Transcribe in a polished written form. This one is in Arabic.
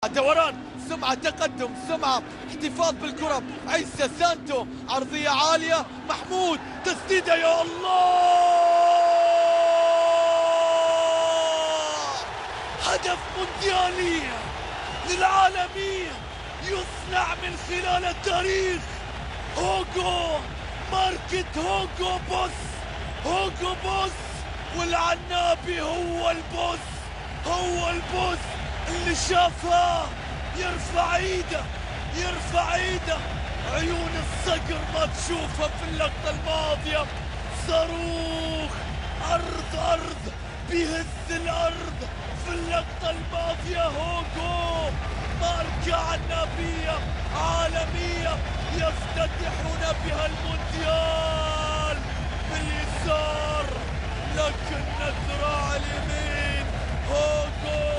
دوران، سمعة تقدم، سمعة احتفاظ بالكرة. عيسى سانتو، عرضية عالية، محمود تسديدة، يا الله! هدف مونديالية للعالمية يصنع من خلال التاريخ. هوجو، ماركة هوجو بوس، هوجو بوس، والعنابي هو البوس، هو البوس اللي شافها. يرفع ايده، يرفع ايده، عيون الصقر ما تشوفها في اللقطة الماضية. صاروخ، ارض بيهز الارض في اللقطة الماضية. هوجو، ماركة عنابية عالمية يفتتحون بها المونديال باليسار، لكن الذراع اليمين. هوجو